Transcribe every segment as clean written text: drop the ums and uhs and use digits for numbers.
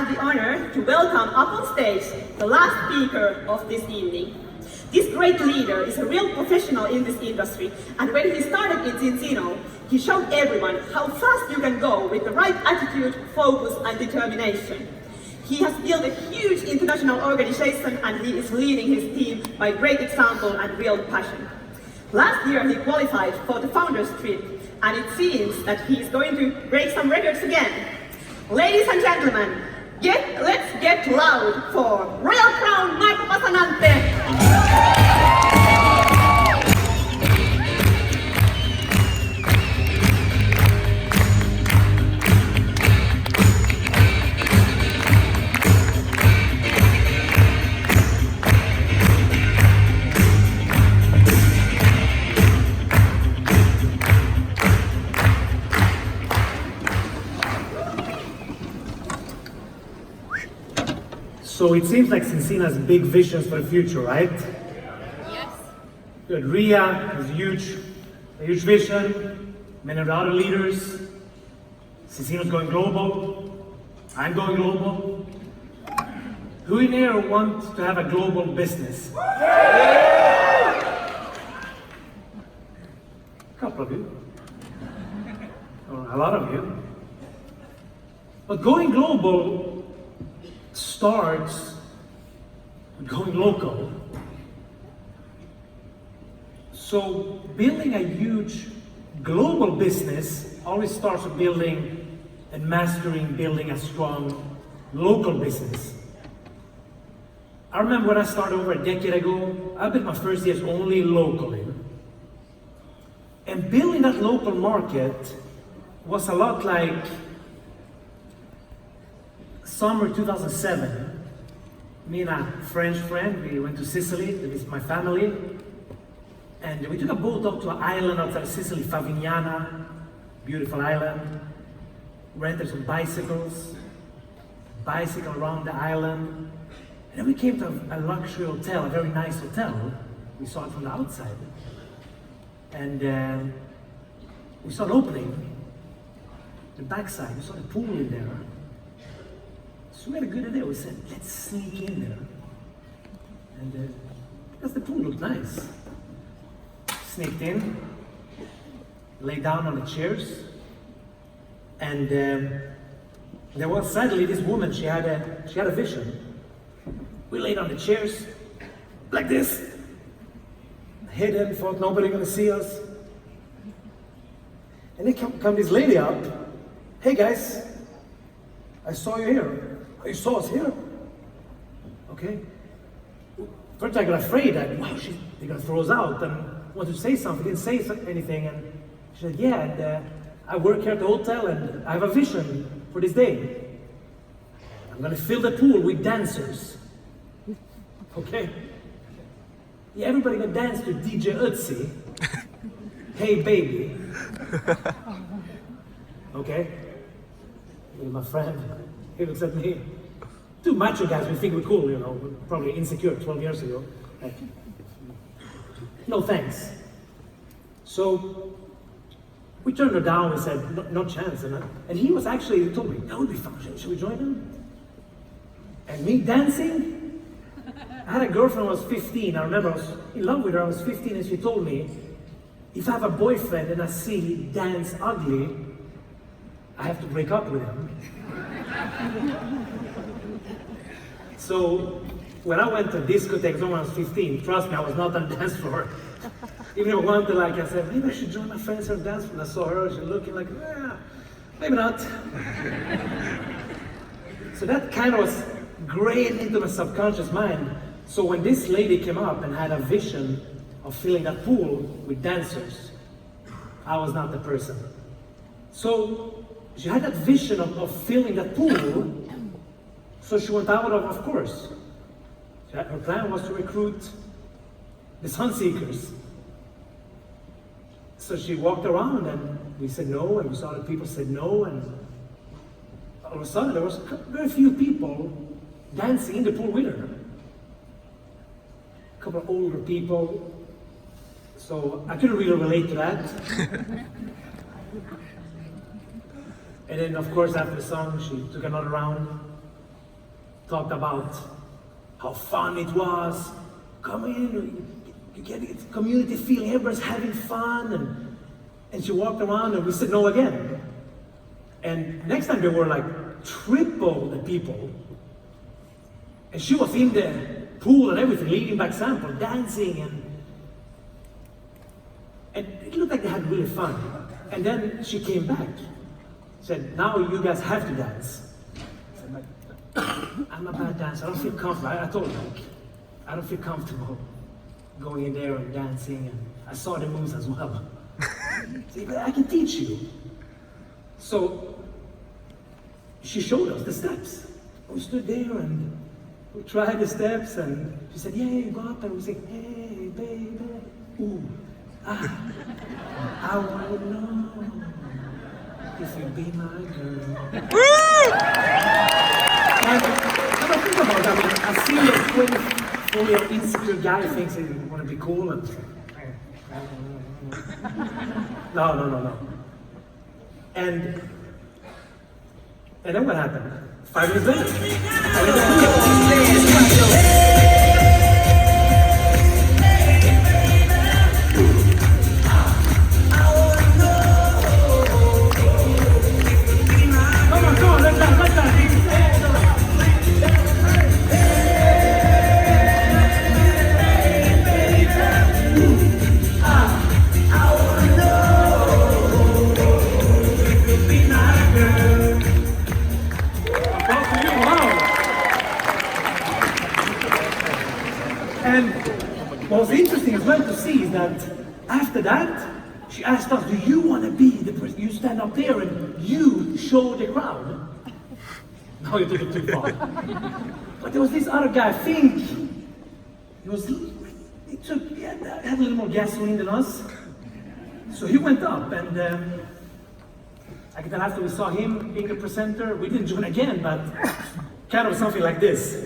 have the honor to welcome up on stage the last speaker of this evening. This great leader is a real professional in this industry, and when he started in Zinzino, he showed everyone how fast you can go with the right attitude, focus, and determination. He has built a huge international organization, and he is leading his team by great example and real passion. Last year he qualified for the Founders Trip, and it seems that he is going to break some records again. Ladies and gentlemen, let's get loud for Royal Crown Marco Passanante! So it seems like Zinzino has big visions for the future, right? Yes. Good. Ria has a huge vision. Many of the other leaders. Zinzino's going global. I'm going global. Who in here wants to have a global business? A couple of you. Or a lot of you. But going global starts with going local. So building a huge global business always starts with building and mastering building a strong local business. I remember when I started over a decade ago, I built my first years only locally. And building that local market was a lot like summer 2007, me and a French friend, we went to Sicily to visit my family, and we took a boat up to an island outside of Sicily, Favignana, beautiful island, rented some bicycle around the island, and then we came to a luxury hotel, a very nice hotel. We saw it from the outside, and we saw an opening, the backside, we saw the pool in there. So we had a good idea. We said, let's sneak in there. And because the pool looked nice. Sneaked in, lay down on the chairs, and there was suddenly this woman, she had a vision. We laid on the chairs, like this, hidden, thought nobody gonna see us. And then come this lady up, hey guys, I saw you here. You saw us here? Okay. First I got afraid that, wow, they're gonna throw us out, and wanted to say something, didn't say anything, and she said, yeah, and I work here at the hotel, and I have a vision for this day. I'm gonna fill the pool with dancers. Okay? Yeah, everybody gonna dance to DJ Ötzi. Hey baby. Okay? My friend, he looks at me. Two macho guys, we think we're cool, you know, we're probably insecure 12 years ago. Like, no thanks. So we turned her down, we said, no chance. And he was actually, he told me, that would be fun, should we join him? And me dancing? I had a girlfriend when I was 15, I remember I was in love with her, I was 15, and she told me, if I have a boyfriend and I see he dance ugly, I have to break up with him. So when I went to discotheques when I was 15, trust me, I was not on the dance floor. Even if I wanted, like, I said, maybe I should join my friends on the dance floor. I saw her, she was looking like, maybe not. So that kind of was grayed into my subconscious mind. So when this lady came up and had a vision of filling that pool with dancers, I was not the person. So she had that vision of filling that pool, so she went out of course. Her plan was to recruit the Sunseekers. So she walked around and we said no, and we saw that people said no, and all of a sudden there was very few people dancing in the pool with her. A couple of older people. So I couldn't really relate to that. And then, of course, after the song, she took another round. talked about how fun it was. Come in, you get it, community feeling, everybody's having fun. And she walked around and we said no again. And next time there were like triple the people. And she was in the pool and everything, leading by example, dancing and it looked like they had really fun. And then she came back, said, now you guys have to dance. I said, I'm a bad dancer, I don't feel comfortable. I told her, I don't feel comfortable going in there and dancing, and I saw the moves as well. See, but I can teach you. So she showed us the steps. We stood there and we tried the steps, and she said, yeah, go up, and we said, hey, baby, ooh, I wanna know if you be my girl. And when I think about that, I see a 24-year insecure guy thinks he wanna be cool and no. And then what happened? 5 minutes later. And what was interesting as well to see is that after that, she asked us, do you want to be the person? You stand up there and you show the crowd. No, you took it too far. But there was this other guy, I think, he had a little more gasoline than us. So he went up and I can tell after we saw him being a presenter, we didn't join again, but kind of something like this.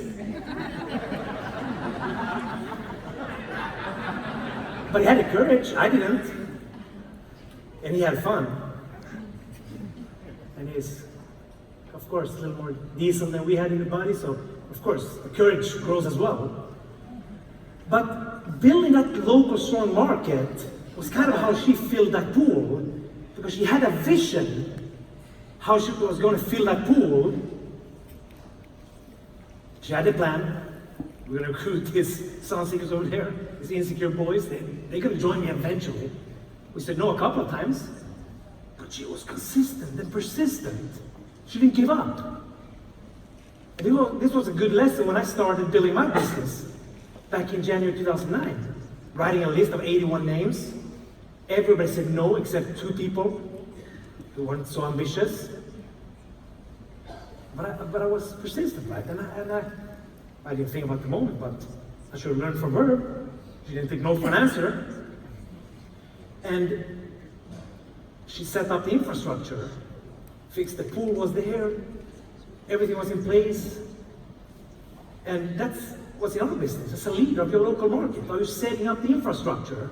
But he had the courage, I didn't. And he had fun. And he's, of course, a little more diesel than we had in the body, so of course, the courage grows as well. But building that local strong market was kind of how she filled that pool, because she had a vision how she was going to fill that pool. She had a plan. We're going to recruit these sun seekers over there, these insecure boys. They're going to join me eventually. We said no a couple of times, but she was consistent and persistent. She didn't give up. And you know, this was a good lesson when I started building my business back in January 2009. Writing a list of 81 names. Everybody said no except 2 people who weren't so ambitious. But I was persistent, right? And I didn't think about the moment, but I should have learned from her. She didn't take no for an answer. And she set up the infrastructure, fixed the pool was there, everything was in place. And that's what's the other business. As a leader of your local market, are you setting up the infrastructure?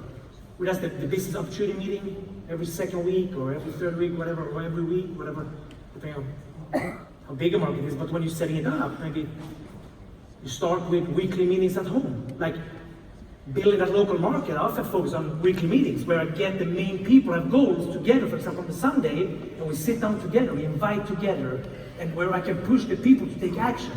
We have the business opportunity meeting every second week or every third week, whatever, or every week, whatever, depending on how big a market is. But when you're setting it up, maybe you start with weekly meetings at home. Like building that local market, I often focus on weekly meetings where I get the main people have goals together, for example, on the Sunday, and we sit down together, we invite together, and where I can push the people to take action.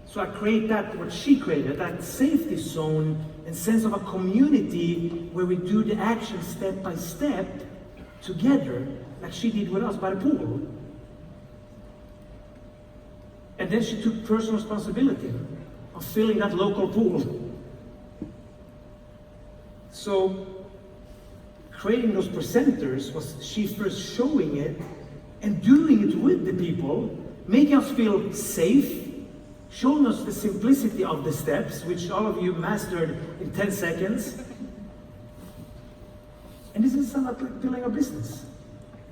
So I create that, what she created, that safety zone and sense of a community where we do the action step by step together, like she did with us by the pool. And then she took personal responsibility of filling that local pool. So creating those presenters was she first showing it and doing it with the people, making us feel safe, showing us the simplicity of the steps, which all of you mastered in 10 seconds. And this is about building a business.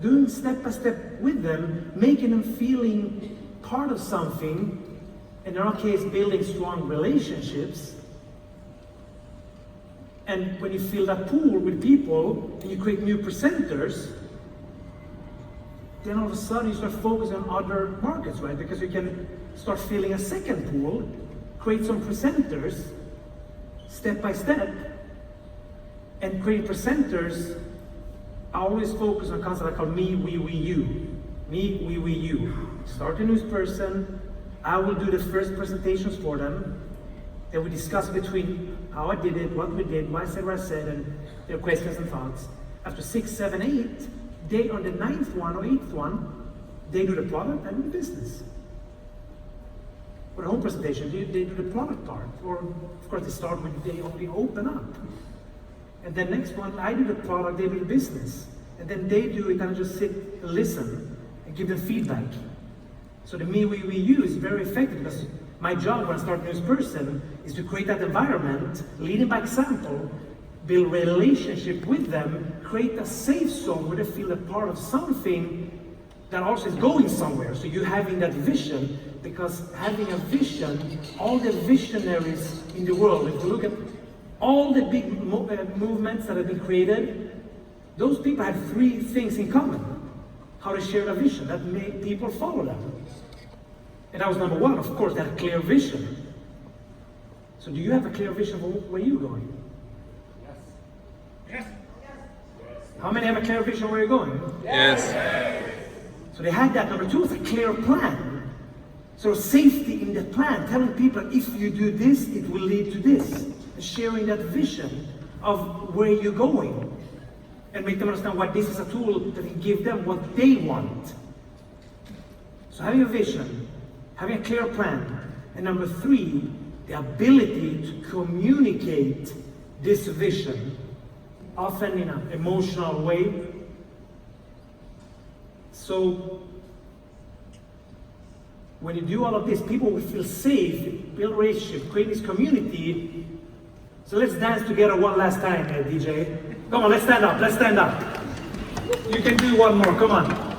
Doing step by step with them, making them feeling part of something, in our case, building strong relationships. And when you fill that pool with people and you create new presenters, then all of a sudden you start focusing on other markets, right? Because you can start filling a second pool, create some presenters, step by step, and create presenters. I always focus on a concept I call me, we, you. Me, we, you. Start a news person. I will do the first presentations for them. Then we discuss between how I did it, what we did, why I said what I said, and their questions and thoughts. After 6, 7, 8, they on the 9th one or 8th one, they do the product, I do the business. For the home presentation, they do the product part. Or, of course, they start with they only open up. And then next one, I do the product, they do the business. And then they do it, kind of just sit and listen and give them feedback. So the me, we, you is very effective because my job when I start a news person is to create that environment, leading by example, build relationship with them, create a safe zone where they feel a part of something that also is going somewhere. So you having that vision, because having a vision, all the visionaries in the world, if you look at all the big movements that have been created, those people had 3 things in common. How to share a vision that made people follow them. And that was number 1, of course, that clear vision. So do you have a clear vision for where you're going? Yes. How many have a clear vision where you're going? Yes. So they had that. Number 2 was a clear plan. So safety in the plan, telling people if you do this, it will lead to this. And sharing that vision of where you're going. And make them understand why this is a tool that can give them what they want. So having a vision, having a clear plan. And number 3, the ability to communicate this vision, often in an emotional way. So when you do all of this, people will feel safe, build relationship, create this community. So let's dance together one last time, DJ. Come on, let's stand up, let's stand up. You can do one more, come on.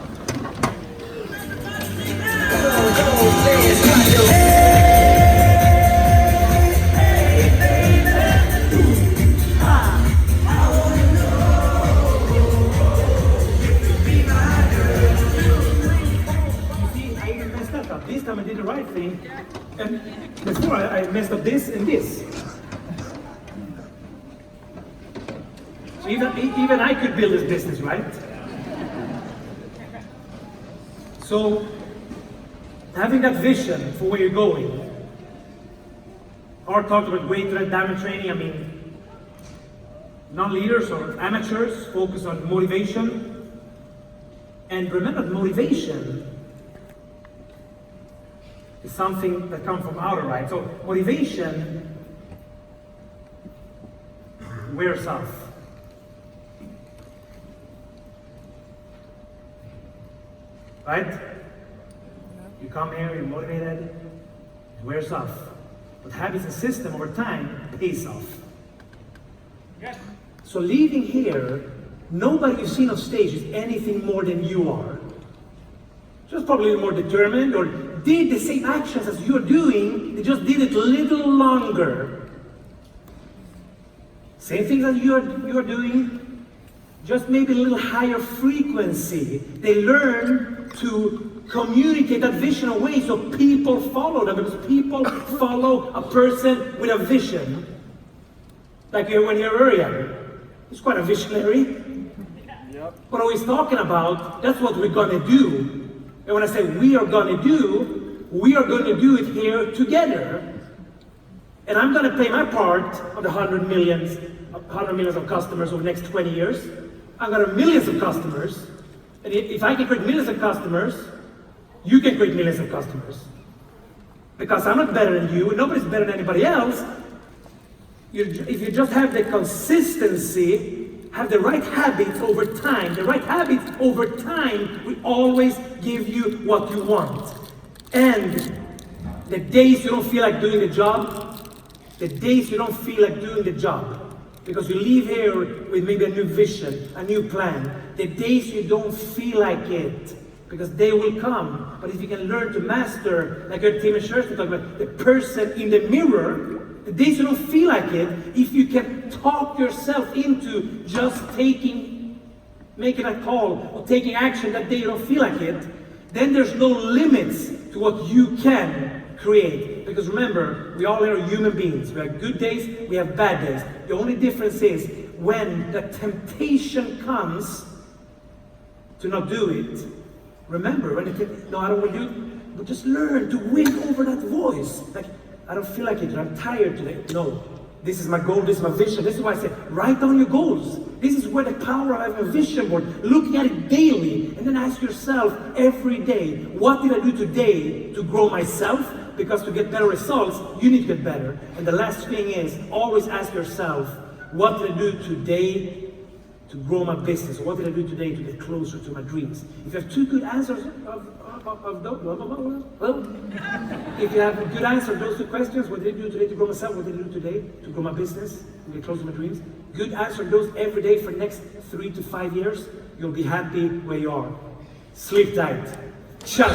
This time I did the right thing, and before I messed up this and this. So even I could build this business, right? So having that vision for where you're going. Art talked about great diamond training. I mean, non-leaders or amateurs focus on motivation. And remember, motivation is something that comes from outer, right? So motivation wears off. Right? You come here, you're motivated, it wears off. But habits and system over time pays off. Yes. So leaving here, nobody you've seen on stage is anything more than you are. Just probably a little more determined or did the same actions as you're doing, they just did it a little longer. Same things as you're doing, just maybe a little higher frequency. They learn to communicate that vision away so people follow them, because people follow a person with a vision. Like when you're Urian, he's quite a visionary. Yep. What are we talking about? That's what we're gonna do. And when I say we are gonna do it here together. And I'm gonna play my part of the 100 millions of customers over the next 20 years. I've got millions of customers. And if I can create millions of customers, you can create millions of customers. Because I'm not better than you, and nobody's better than anybody else. If you just have the consistency, have the right habits over time, will always give you what you want. And the days you don't feel like doing the job, because you leave here with maybe a new vision, a new plan, the days you don't feel like it, because they will come. But if you can learn to master, like our team in church, we talk about the person in the mirror, the days you don't feel like it, if you can talk yourself into just making a call or taking action that day you don't feel like it, then there's no limits to what you can create. Because remember, we all are human beings. We have good days, we have bad days. The only difference is when the temptation comes to not do it, remember, when it, no, I don't want to do it, but just learn to win over that voice. Like, I don't feel like it, I'm tired today. No, this is my goal, this is my vision. This is why I say, write down your goals. This is where the power of having a vision board, looking at it daily, and then ask yourself every day, what did I do today to grow myself? Because to get better results, you need to get better. And the last thing is, always ask yourself, what did I do today to grow my business? What did I do today to get closer to my dreams? If you have two good answers of those, well, if you have a good answer to those two questions, what did I do today to grow myself? What did I do today to grow my business, to get closer to my dreams? Good answer to those every day for the next 3 to 5 years. You'll be happy where you are. Sleep tight. Ciao.